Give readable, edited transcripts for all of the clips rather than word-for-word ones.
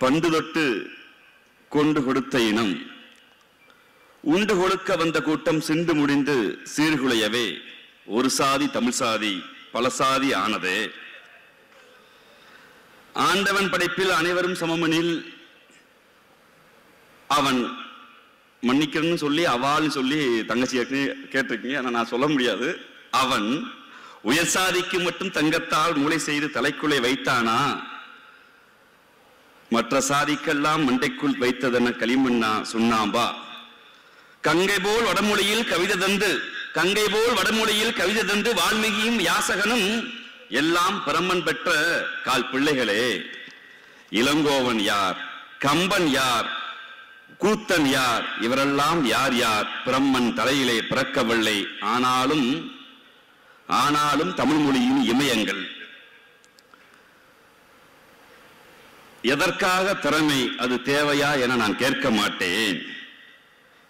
பண்டு தொட்டு கொண்டு கொடுத்த இனம் உண்டு கொழுக்க வந்த கூட்டம் சிண்டு முடிந்து சீர்குலையவே ஒரு சாதி தமிழ் சாதி பல சாதி ஆனதே. ஆண்டவன் படைப்பில் அனைவரும் சமமனில் அவன் மன்னிக்கணும்னு சொல்லி அவாள்னு சொல்லி தங்கச்சி கேட்டிருக்கீங்க. ஆனா நான் சொல்ல முடியாது. அவன் உயர் சாதிக்கு மட்டும் தங்கத்தால் மூளை செய்து தலைக்குள்ளே வைத்தானா, மற்ற சாதிக்கெல்லாம் மண்டைக்குள் வைத்ததென களிமண்ணா சுண்ணாம்பா. கங்கை போல் வடமொழியில் கவிதை தந்து வால்மீகியும் யாசகனும் எல்லாம் பிரம்மன் பெற்ற கால் பிள்ளைகளே. இளங்கோவன் யார், கம்பன் யார், கூத்தன் யார், இவரெல்லாம் யார் யார்? பிரம்மன் தலையிலே பிறக்கவில்லை, ஆனாலும் தமிழ் மொழியின் இமயங்கள். எதற்காக திறமை அது தேவையா என நான் கேட்க மாட்டேன்.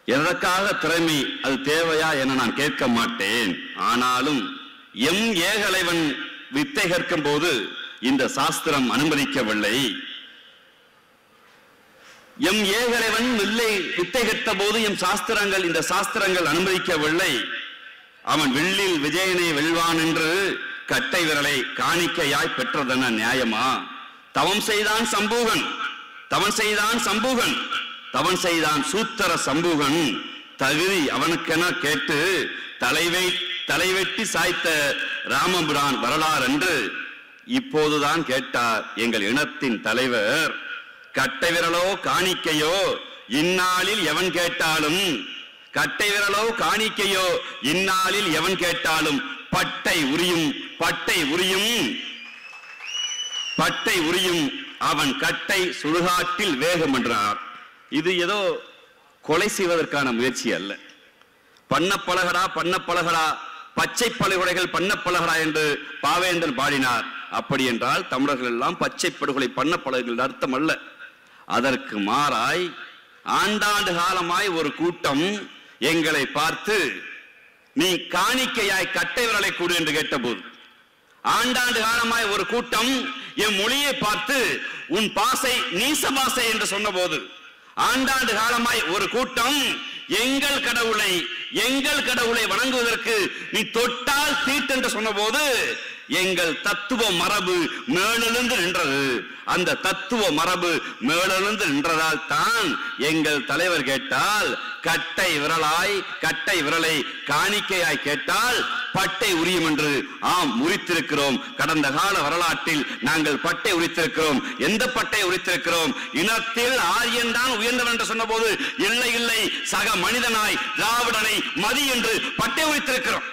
எதற்காக திறமை அது தேவையா என நான் கேட்க மாட்டேன். ஆனாலும் எம் ஏகலைவன் வித்தை கற்கும் போது இந்த சாஸ்திரம் அனுமதிக்கவில்லை. எம் ஏகலைவன் வித்தை கற்ற போது எம் சாஸ்திரங்கள் இந்த சாஸ்திரங்கள் அனுமதிக்கவில்லை. அவன் வில்லில் விஜயனை வெல்வான் என்று கட்டை விரலை காணிக்கையாய் பெற்றதென நியாயமா? தவம் செய்தான் சூத்திர சம்பூகன். தகுதி அவனுக்கென கேட்டு தலைவெட்டி சாய்த்த ராமபுரான் வரலாறு என்று இப்போதுதான் கேட்டார் எங்கள் இனத்தின் தலைவர். கட்டை விரலோ காணிக்கையோ இந்நாளில் எவன் கேட்டாலும், கட்டை விரலோ காணிக்கையோ இந்நாளில் எவன் கேட்டாலும் பட்டை உரியும் அவன் கட்டை சுடுகாட்டில் வேகம் என்றார். இது ஏதோ கொலை செய்வதற்கான முயற்சி அல்ல. பண்ண பழகடா பச்சை படுகொலைகள் பண்ண பழகடா என்று பாவேந்தன் பாடினார். அப்படி என்றால் தமிழர்கள் எல்லாம் பச்சை படுகொலை பண்ண பழகுகள் அர்த்தம் அல்ல. அதற்கு மாறாய் ஆண்டாண்டு காலமாய் ஒரு கூட்டம் எங்களை பார்த்து நீ காணிக்கையாய் கட்டை விரலை கூடு என்று கேட்டபோது, ஆண்டாண்டு காலமாய் ஒரு கூட்டம் என் மொழியை பார்த்து உன் பாசை நீச பாசை என்று சொன்ன போது, ஆண்டாண்டு காலமாய் ஒரு கூட்டம் எங்கள் கடவுளை வணங்குவதற்கு நீ தொட்டால் தீட்டு என்று சொன்ன போது எங்கள் தத்துவ மரபு மேலெழுந்து நின்றது. அந்த தத்துவ மரபு மேலெழுந்து நின்றதால் தான் எங்கள் தலைவர் கேட்டால் கட்டை விரலை காணிக்கையாய் கேட்டால் பட்டை உரியும் என்று ஆம் உரித்திருக்கிறோம். கடந்த கால வரலாற்றில் நாங்கள் பட்டை உரித்திருக்கிறோம். எந்த பட்டை உரித்திருக்கிறோம்? இனத்தில் ஆரியன் தான் உயர்ந்தவன் என்று சொன்ன போது இல்லை சக மனிதனாய் திராவிடனை மதி என்று பட்டை உரித்திருக்கிறோம்.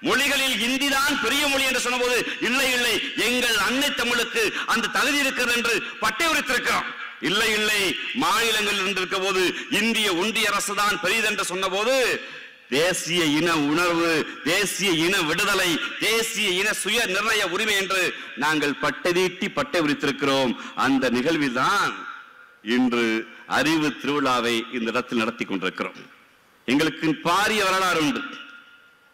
மொழிகளில் இந்தி தான் பெரிய மொழி என்று சொன்னபோது இல்லை எங்கள் அன்னை தமிழுக்கு அந்த தகுதி இருக்கிறது என்று பட்டை உரித்திருக்கிறோம். இல்லை மாநிலங்களில் இருந்திருக்க போது இந்திய ஒன்றிய அரசு தான் பெரியது என்று சொன்ன போது தேசிய இன உணர்வு, தேசிய இன விடுதலை, தேசிய இன சுய நிர்ணய உரிமை என்று நாங்கள் பட்டை உரித்திருக்கிறோம். அந்த நிகழ்வில் தான் இன்று அறிவு திருவிழாவை இந்த இடத்தில் நடத்தி கொண்டிருக்கிறோம். எங்களுக்கு பாரிய வரலாறு உண்டு.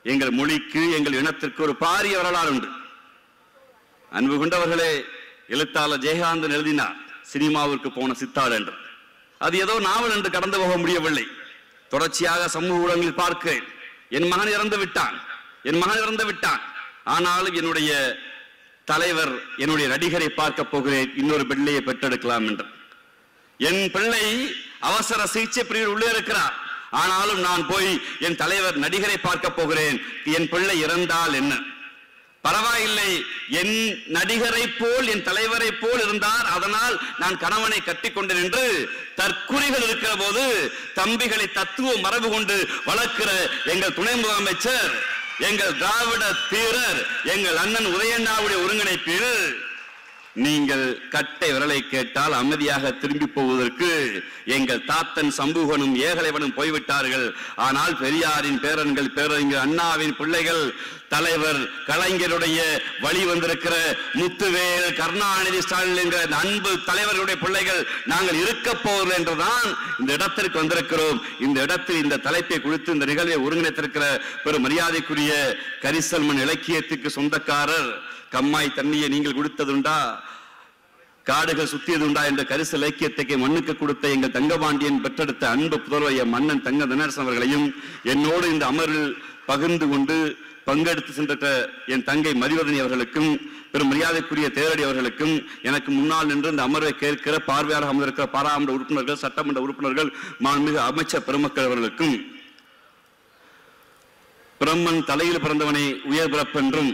எங்கள் மொழிக்கு எங்கள் இனத்திற்கு ஒரு பாரிய வரலாறு உண்டு. அன்பு கொண்டவர்களே, எழுத்தாளர் ஜெயகாந்தன் எழுதினார் சினிமாவிற்கு போன சித்தாள் என்று. அது ஏதோ நாவல் என்று கடந்து போக முடியவில்லை. தொடர்ச்சியாக சமூக ஊடகங்களில் பார்க்கிறேன், என் மகன் இறந்து விட்டான், ஆனாலும் என்னுடைய தலைவர் என்னுடைய நடிகரை பார்க்க போகிறேன், இன்னொரு பிள்ளையை பெற்றெடுக்கலாம் என்று. என் பிள்ளை அவசர சிகிச்சை பிரிவில் உள்ளே இருக்கிறார், ஆனாலும் நான் போய் என் தலைவர் நடிகரை பார்க்க போகிறேன், என் பிள்ளை இறந்தால் என்ன பரவாயில்லை, என் நடிகரை போல் என் தலைவரை போல் இருந்தார், அதனால் நான் கணவனை கட்டிக்கொண்டேன் என்று தற்குறிகள் இருக்கிற போது தம்பிகளை தத்துவ மரபு கொண்டு வளர்க்கிற எங்கள் துணை முதலமைச்சர், எங்கள் திராவிட தீரர், எங்கள் அண்ணன் உதயண்ணாவுடைய ஒருங்கிணைப்பில் நீங்கள் கட்டை விரலை கேட்டால் அமைதியாக திரும்பி போவதற்கு எங்கள் தாத்தன் சம்பூகனும் ஏகலைவனும் போய்விட்டார்கள். ஆனால் பெரியாரின் பேரன்கள், பேரறிஞர் அண்ணாவின் பிள்ளைகள், தலைவர் கலைஞருடைய வழி வந்திருக்கிற முத்துவேல், கருணாநிதி, ஸ்டாலின் என்கிற அன்பு தலைவர்களுடைய பிள்ளைகள் நாங்கள் இருக்க போகிறோம் என்றுதான் இந்த இடத்திற்கு வந்திருக்கிறோம். இந்த இடத்தில் இந்த தலைப்பை குறித்து இந்த நிகழ்வை ஒருங்கிணைத்திருக்கிற பெரும் மரியாதைக்குரிய கரிசல்மன் இலக்கியத்துக்கு சொந்தக்காரர் கம்மாய் தண்ணியை நீங்கள் குடித்ததுண்டா? காடுகள் சுத்தியது உண்டா என்ற கரிச இலக்கியத்தை மண்ணுக்கு கொடுத்த எங்கள் தங்கபாண்டியன் பெற்றெடுத்த அன்பு புதல்வர் மன்னன் தங்க தினரசன் அவர்களையும் என்னோடு இந்த அமர்வில் பகிர்ந்து கொண்டு பங்கெடுத்து சென்ற என் தங்கை மதிவதனி அவர்களுக்கும் பெரும் மரியாதைக்குரிய தேரடி அவர்களுக்கும் எனக்கு முன்னால் நின்று இந்த அமர்வை கேட்கிற பார்வையாளர் அமர்ந்திருக்கிற பாராளுமன்ற உறுப்பினர்கள் சட்டமன்ற உறுப்பினர்கள் மாண்புமிகு அமைச்சர் பெருமக்கள் அவர்களுக்கும் பிரம்மன் தலையில் பிறந்தவனை உயர் பிறப்பென்றும்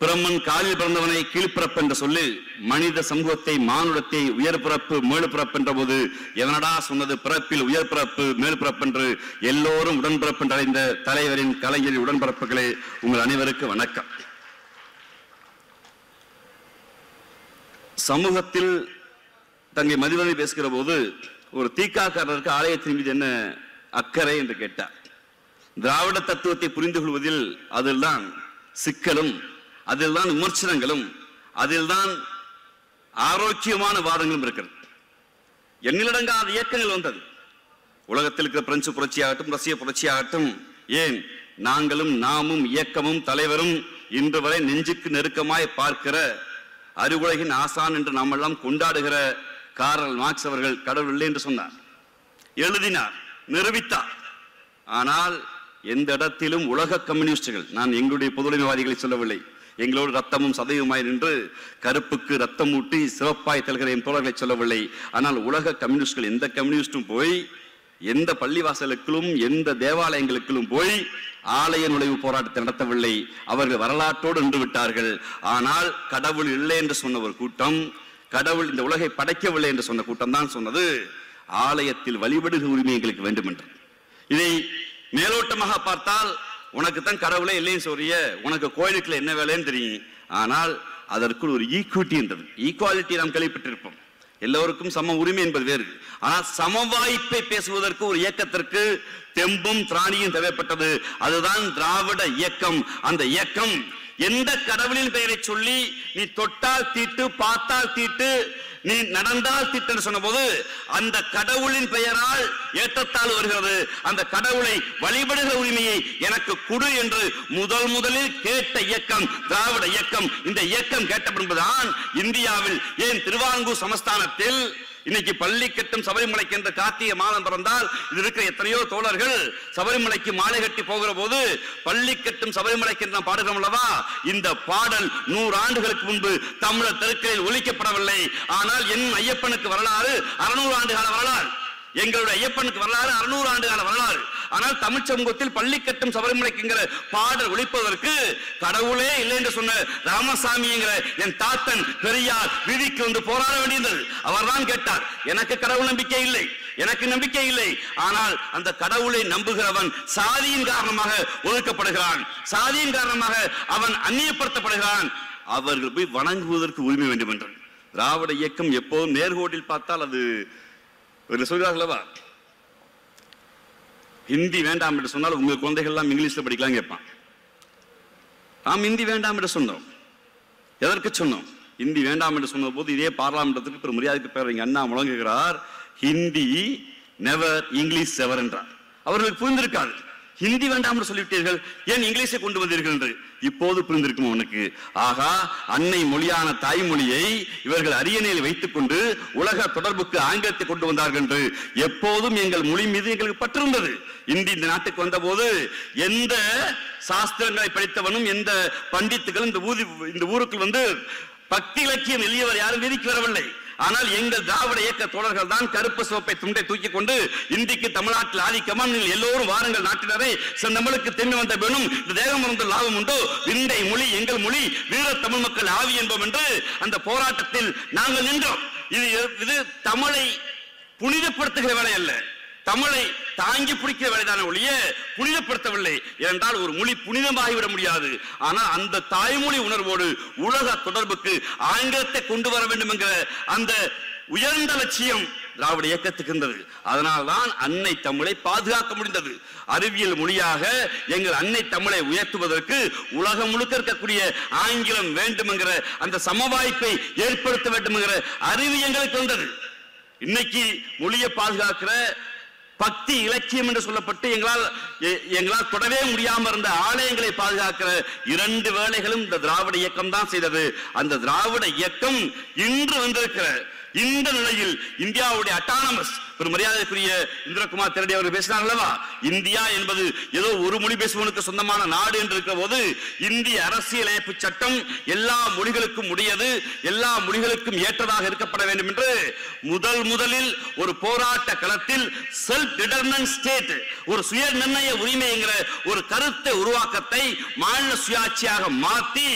பிரம்மன் காலில் பிறந்தவனை கீழ்பிறப்பு என்று சொல்லி மனித சமூகத்தை மானுடத்தை உயர் பிறப்பு மேல் பிறப்பு என்ற போது எவனடா சொன்னது பிறப்பில் உயர் பிறப்பு மேல் பிறப்பு என்று எல்லோரும் உடன்பிறப்பு அடைந்த தலைவரின் கலைஞரின் உடன்பிறப்புகளே உங்கள் அனைவருக்கு வணக்கம். சமூகத்தில் தங்கை மதிவதனி பேசுகிற போது ஒரு தீக்காக்காரருக்கு ஆலயத்தின் மீது என்ன அக்கறை என்று கேட்டார். திராவிட தத்துவத்தை புரிந்து கொள்வதில் அதில்தான் சிக்கலும், அதில்தான் விமர்சனங்களும், அதில்தான் ஆரோக்கியமான வாதங்களும் இருக்கிறது. எண்ணிலடங்காத இயக்கங்கள் வந்தது. உலகத்தில் இருக்கிற பிரெஞ்சு புரட்சியாகட்டும், ரஷ்ய புரட்சியாகட்டும், ஏன் நாங்களும் நாமும் இயக்கமும் தலைவரும் இன்று வரை நெஞ்சுக்கு நெருக்கமாய் பார்க்கிற அறிவுலகின் ஆசான் என்று நாம் எல்லாம் கொண்டாடுகிற கார்ல் மார்க்ஸ் அவர்கள் கடவுள் இல்லை என்று சொன்னார், எழுதினார், நிரூபித்தார். ஆனால் எந்த இடத்திலும் உலக கம்யூனிஸ்டுகள், நான் எங்களுடைய பொதுவுடைமைவாதிகளை சொல்லவில்லை, எங்களோடு ரத்தமும் சதவீதமாய் நின்று கருப்புக்கு ரத்தம் ஊட்டி சிவப்பாய் தருகிற என் தோழர்களை சொல்லவில்லை. ஆனால் உலக கம்யூனிஸ்டுகள் எந்த கம்யூனிஸ்டும் போய் எந்த பள்ளிவாசலுக்கும் எந்த தேவாலயங்களுக்கும் போய் ஆலய நுழைவு போராட்டத்தை நடத்தவில்லை. அவர்கள் வரலாற்றோடு நின்று விட்டார்கள். ஆனால் கடவுள் இல்லை என்று சொன்ன ஒரு கூட்டம், கடவுள் இந்த உலகை படைக்கவில்லை என்று சொன்ன கூட்டம் தான் சொன்னது ஆலயத்தில் வழிபடுகிற உரிமை எங்களுக்கு வேண்டும் என்று. இதை மேலோட்டமாக பார்த்தால் உனக்கு தான் கடவுளே இல்லைன்னு சொல்றிய, உனக்கு கோயிலுக்குள்ள என்ன வேலைன்னு தெரியும். ஆனால் அதற்குள் ஒரு ஈக்விட்டி என்றது, ஈக்குவாலிட்டி நாம் கேள்விப்பட்டிருப்போம். எல்லோருக்கும் சம உரிமை என்பது வேறு. ஆனால் சம வாய்ப்பை பேசுவதற்கு ஒரு இயக்கத்திற்கு தெம்பும் திராணியும் தேவைப்பட்டது. அதுதான் திராவிட இயக்கம். அந்த இயக்கம் எந்த கடவுளின் பெயரை சொல்லி நீ தொட்டால் தீட்டு, பார்த்தால் தீட்டு, நீ நடந்தால் திட்டம் சொன்ன போது அந்த கடவுளின் பெயரால் ஏற்றத்தால் வருகிறது. அந்த கடவுளை வழிபடுகிற உரிமையை எனக்கு கொடு என்று முதலில் கேட்ட இயக்கம் திராவிட இயக்கம். இந்த இயக்கம் கேட்டபடிதான் இந்தியாவில், ஏன் திருவாங்கூர் சமஸ்தானத்தில் இன்னைக்கு பள்ளி கட்டும் சபரிமலைக்கு என்ற கார்த்திகை மாதம் பிறந்தால் இது இருக்கிற எத்தனையோ தோழர்கள் சபரிமலைக்கு மாலை கட்டி போகிற போது பள்ளி கட்டும் சபரிமலைக்கு என்று பாடுகிறோம் அல்லவா, இந்த பாடல் 100 ஆண்டுகளுக்கு முன்பு தமிழர் தெருக்களில் ஒலிக்கப்படவில்லை. ஆனால் என் ஐயப்பனுக்கு வரலாறு 600 ஆண்டு கால வரலாறு, எங்களுடைய ஐயப்பனுக்கு வரலாறு 600 ஆண்டு கால வரலாறு. ஆனால் தமிழ் சமூகத்தில் பள்ளி கட்டும் சபரிமலைக்குங்கிற பாடல் ஒழிப்பதற்கு கடவுளே இல்லை என்று சொன்ன ராமசாமி என்கிற என் தாத்தன் பெரியார் வீதிக்கு வந்து போராட வேண்டியது. அவர் தான் கேட்டார், எனக்கு கடவுள் நம்பிக்கை இல்லை, எனக்கு நம்பிக்கை இல்லை. ஆனால் அந்த கடவுளை நம்புகிறவன் சாதியின் காரணமாக ஒதுக்கப்படுகிறான், சாதியின் காரணமாக அவன் அந்நியப்படுத்தப்படுகிறான். அவர்கள் போய் வணங்குவதற்கு உரிமை வேண்டும் என்று திராவிட இயக்கம் எப்போதும் நேர்கோட்டில் பார்த்தால் அது சொல்கிறார்களவா, ஹிந்தி வேண்டாம் என்று சொன்னால் உங்க குழந்தைகள் எல்லாம் இங்கிலீஷ்ல படிக்கலாம் கேட்பான். நாம் ஹிந்தி வேண்டாம் என்று சொன்னோம். எதற்கு சொன்னோம்? ஹிந்தி வேண்டாம் என்று சொன்ன போது இதே பார்லாமெண்டத்துக்கு பெரும் மரியாதைக்கு பேர் இங்க அண்ணா முழங்குகிறார், ஹிந்தி நெவர் இங்கிலீஷ் எவர் என்றார். அவர்களுக்கு புரிந்திருக்காது. ஹிந்தி வேண்டாம் என்று சொல்லிவிட்டீர்கள், ஏன் இங்கிலீஷை கொண்டு வந்தீர்கள் என்று. இப்போது புரிந்திருக்கும் உனக்கு. ஆகா, அன்னை மொழியான தாய்மொழியை இவர்கள் அரியணையில் வைத்துக் கொண்டு உலக தொடர்புக்கு ஆங்கிலத்தை கொண்டு வந்தார்கள் என்று எப்போதும் எங்கள் மொழி மீது எங்களுக்கு பற்றிருந்தது. இந்தி இந்த நாட்டுக்கு வந்த போது எந்த சாஸ்திரங்களை படித்தவனும் எந்த பண்டித்துகளும் இந்த ஊருக்குள் வந்து பக்தி இலக்கியம் எளியவர் யாரும் வீதிக்கு வரவில்லை. ஆனால் எங்கள் திராவிட இயக்க தோழர்கள் தான் கருப்பு சிவப்பை துண்டை தூக்கி கொண்டு இந்திக்கு தமிழ்நாட்டில் ஆதிக்கமா, எல்லோரும் வாருங்கள் நாட்டினரை, செந்தமிழுக்கு தென்மை வந்த வேணும், இந்த தேகம் வந்து லாபம் உண்டு, விண்டை மொழி எங்கள் மொழி, வீர தமிழ் மக்கள் ஆவி என்போம் என்று அந்த போராட்டத்தில் நாங்கள் நின்றோம். இது தமிழை புனிதப்படுத்துகிற வேலை அல்ல, தமிழை தாங்கி பிடிக்கிற வேலைதான ஒழிய புனிதப்படுத்தவில்லை. என்றால் ஒரு மொழி புனிதமாகிவிட முடியாது. ஆனால் அந்த தாய்மொழி உணர்வோடு உலக தொடர்புக்கு ஆங்கிலத்தை கொண்டு வர வேண்டும் என்கிற அந்த உயர்ந்த லட்சியம் திராவிட இயக்கத்துக்கு இருந்தது. அதனால்தான் அன்னை தமிழை பாதுகாக்க முடிந்தது. அறிவியல் மொழியாக எங்கள் அன்னை தமிழை உயர்த்துவதற்கு உலகம் முழுக்க இருக்கக்கூடிய ஆங்கிலம் வேண்டும் என்கிற அந்த சமவாய்ப்பை ஏற்படுத்த வேண்டும் என்கிற அறிவு எங்களுக்கு வந்தது. இன்னைக்கு மொழியை பாதுகாக்கிற பக்தி இலக்கியம் என்று சொல்லப்பட்டு எங்களால் தொடவே முடியாமல் இருந்த ஆலயங்களை பாதுகாக்கிற 2 வேளைகளும் இந்த திராவிட இயக்கம் தான் செய்தது. அந்த திராவிட இயக்கம் இன்று வந்திருக்கிற இந்த நிலையில் இந்தியாவுடைய அட்டானமஸ் ஒரு மரியாதைக்குரிய இந்திரகுமார் திரடி அவர்கள் பேசினார் அல்லவா, இந்தியா என்பது ஏதோ ஒரு மொழி பேசுவனுக்கு சொந்தமான நாடு என்று இருக்கிற போது இந்திய அரசியலமைப்பு சட்டம் எல்லா மொழிகளுக்கும் உடையது, எல்லா மொழிகளுக்கும் ஏற்றதாக இருக்கப்பட வேண்டும் என்று முதலில் ஒரு போராட்ட களத்தில் செல்ஃப் டிட்டர்மினன்ட் ஸ்டேட், ஒரு சுய நிர்ணய உரிமை என்கிற ஒரு கருத்தை உருவாக்கத்தை மாநில சுயாட்சியாக மாற்றி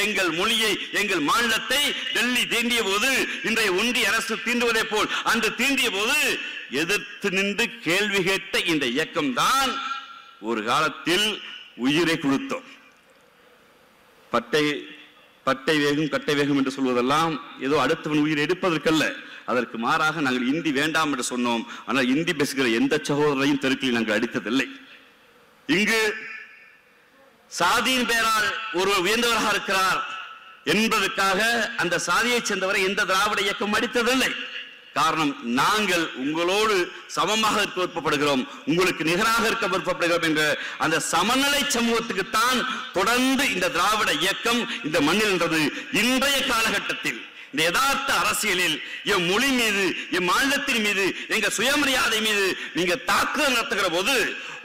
எங்கள் மொழியை எங்கள் மாநிலத்தை டெல்லி தீண்டிய போது, இன்றைய ஒன்றிய அரசு தீண்டுவதை போல் அன்று தீண்டிய போது எதிர்த்து நின்று கேள்வி கேட்ட இந்த இயக்கம் தான் ஒரு காலத்தில் உயிரை கொடுத்தோம். பட்டை வேகும் கட்டை வேகும் என்று சொல்வதெல்லாம் ஏதோ அடுத்தவன் உயிரை எடுப்பதற்கல்ல, அதற்கு மாறாக நாங்கள் இந்தி வேண்டாம் என்று சொன்னோம். ஆனால் இந்தி பேசுகிற எந்த சகோதரையும் தெருக்களில் நாங்கள் அடித்ததில்லை. இங்கு சாதியின் பெயரால் ஒருவர் உயர்ந்தவராக இருக்கிறார் என்பதற்காக அந்த சாதியை சேர்ந்தவரை எந்த திராவிட இயக்கம் அடித்ததில்லை. காரணம், நாங்கள் உங்களோடு சமமாக இருக்க விருப்பப்படுகிறோம், உங்களுக்கு நிகராக இருக்க விருப்பப்படுகிறோம் என்ற அந்த சமநிலை சமூகத்துக்குத்தான் தொடர்ந்து இந்த திராவிட இயக்கம் இந்த மண்ணில் இருந்தது. இன்றைய காலகட்டத்தில் இந்த யதார்த்த அரசியலில் என் மொழி மீது, என் மாநிலத்தின் மீது, எங்க சுயமரியாதை மீது நீங்க தாக்குதல் நடத்துகிற போது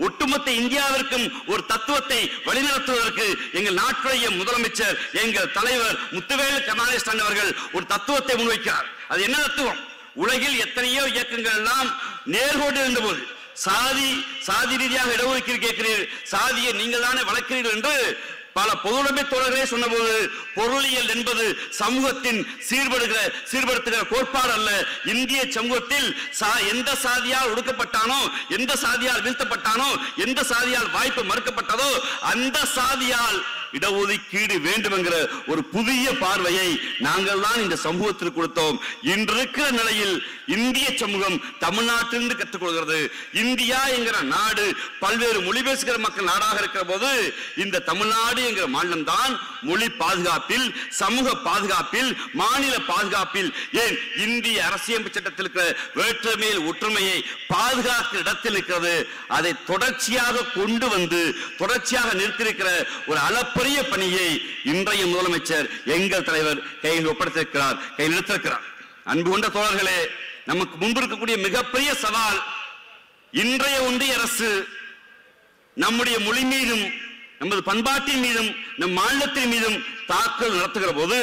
ஒட்டுமொத்த இந்தியாவிற்கும் ஒரு தத்துவத்தை வழிநடத்துவதற்கு எங்கள் நாட்டுடைய முதலமைச்சர் எங்கள் தலைவர் முத்துவேல் கருணாநிதி அவர்கள் ஒரு தத்துவத்தை முன்வைக்கிறார். அது என்ன தத்துவம்? உலகில் எத்தனையோ இயக்கங்கள் எல்லாம் நேர்கோடு இருந்தபோது சாதி ரீதியாக இடஒதுக்கீடு கேட்கிறீர்கள், சாதியை நீங்கள் தானே வளர்க்கிறீர்கள் என்று பல பொதுவுடைமை தோழர்களே சொன்னபோது, பொருளியல் என்பது சமூகத்தின் சீர்படுத்துகிற கோட்பாடு அல்ல. இந்திய சமூகத்தில் எந்த சாதியால் ஒடுக்கப்பட்டானோ, எந்த சாதியால் வீழ்த்தப்பட்டானோ, எந்த சாதியால் வாய்ப்பு மறுக்கப்பட்டதோ அந்த சாதியால் இடஒதுக்கீடு வேண்டும் என்கிற ஒரு புதிய பார்வையை நாங்கள் தான் இந்த சமூகத்திற்கு கொடுத்தோம். இன்று இருக்கிற நிலையில் இந்திய சமூகம் தமிழ்நாட்டிலிருந்து கற்றுக்கொள்கிறது. இந்தியா என்கிற நாடு பல்வேறு மொழி பேசுகிற மக்கள் நாடாக இருக்கிற போது இந்த தமிழ்நாடு என்கிற மாநிலம் தான் மொழி பாதுகாப்பில், சமூக பாதுகாப்பில், மாநில பாதுகாப்பில், ஏன் இந்திய அரசியலமைப்பு சட்டத்தில் இருக்கிற வேற்றுமையில் ஒற்றுமையை பாதுகாக்கிற இடத்தில் இருக்கிறது. அதை தொடர்ச்சியாக கொண்டு வந்து தொடர்ச்சியாக நிறுத்தியிருக்கிற ஒரு அளப்பரிய பணியை இன்றைய முதலமைச்சர் எங்கள் தலைவர் கையில் ஒப்படைத்திருக்கிறார், கையில் எடுத்திருக்கிறார். அன்பு கொண்ட தோழர்களே, நமக்கு முன்பு இருக்கக்கூடிய மிகப்பெரிய சவால், இன்றைய ஒன்றிய அரசு நம்முடைய மொழி மீதும், நமது பண்பாட்டின் மீதும், நம் மாநிலத்தின் மீதும் தாக்குதல் நடத்துகிற போது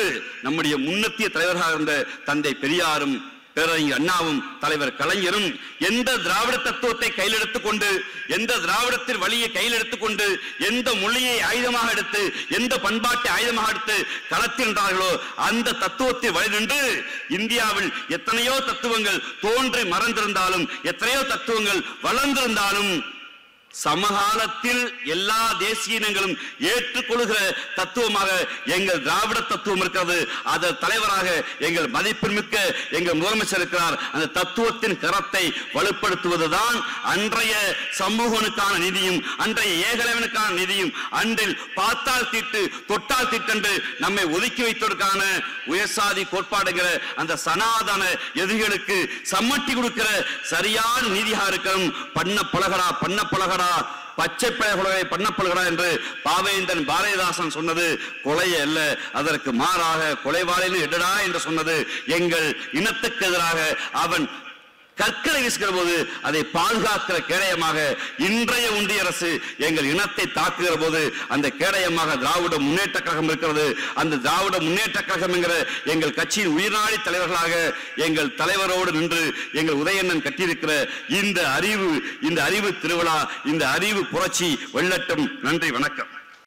நம்முடைய முன்னத்திய தலைவராக இருந்த தந்தை பெரியாரும் பேரறிஞர் அண்ணாவும் தலைவர் கலைஞரும் எந்த திராவிட தத்துவத்தை கையில் எடுத்துக்கொண்டு, எந்த திராவிடத்தின் வழியை கையில் எடுத்துக்கொண்டு, எந்த மொழியை ஆயுதமாக எடுத்து, எந்த பண்பாட்டை ஆயுதமாக எடுத்து களத்தில் நின்றார்களோ அந்த தத்துவத்தை வழி நின்று இந்தியாவில் எத்தனையோ தத்துவங்கள் தோன்றி மறந்திருந்தாலும், எத்தனையோ தத்துவங்கள் வளர்ந்திருந்தாலும் சமகாலத்தில் எல்லா தேசிய இனங்களும் ஏற்றுக்கொள்கிற தத்துவமாக எங்கள் திராவிட தத்துவம் இருக்கிறது. அதன் தலைவராக எங்கள் மதிப்புமிக்க எங்கள் முதலமைச்சர் இருக்கிறார். அந்த தத்துவத்தின் கரத்தை வலுப்படுத்துவதுதான் அன்றைய சமூகனுக்கான நிதியும், அன்றைய ஏகலைவனுக்கான நிதியும், அன்றில் பார்த்தால் தீட்டு தொட்டால் தீட்டென்று நம்மை ஒதுக்கி வைத்ததற்கான உயர்சாதி கோட்பாடுகிற அந்த சனாதன எதிரிகளுக்கு சம்மட்டி கொடுக்கிற சரியான நீதியாக இருக்கிறோம். பண்ண பழகடா பச்சை பழகுகளை பண்ணப்படுகிறார் என்று பாவேந்தன் பாரதிதாசன் சொன்னது கொலை அல்ல, அதற்கு மாறாக கொலைவாளின்னு எடடா என்று சொன்னது எங்கள் இனத்துக்கு எதிராக அவன் கற்களை வீசுகிற போது அதை பாதுகாக்கிற கேடயமாக இன்றைய ஒன்றிய அரசு எங்கள் இனத்தை தாக்குகிற போது அந்த கேடயமாக திராவிட முன்னேற்ற கழகம் இருக்கிறது. அந்த திராவிட முன்னேற்ற கழகம் என்கிற எங்கள் கட்சியின் உயிர்நாடி தலைவர்களாக எங்கள் தலைவரோடு நின்று எங்கள் உதயண்ணன் கட்டியிருக்கிற இந்த அறிவு திருவிழா, இந்த அறிவு புரட்சி வெல்லட்டும். நன்றி, வணக்கம்.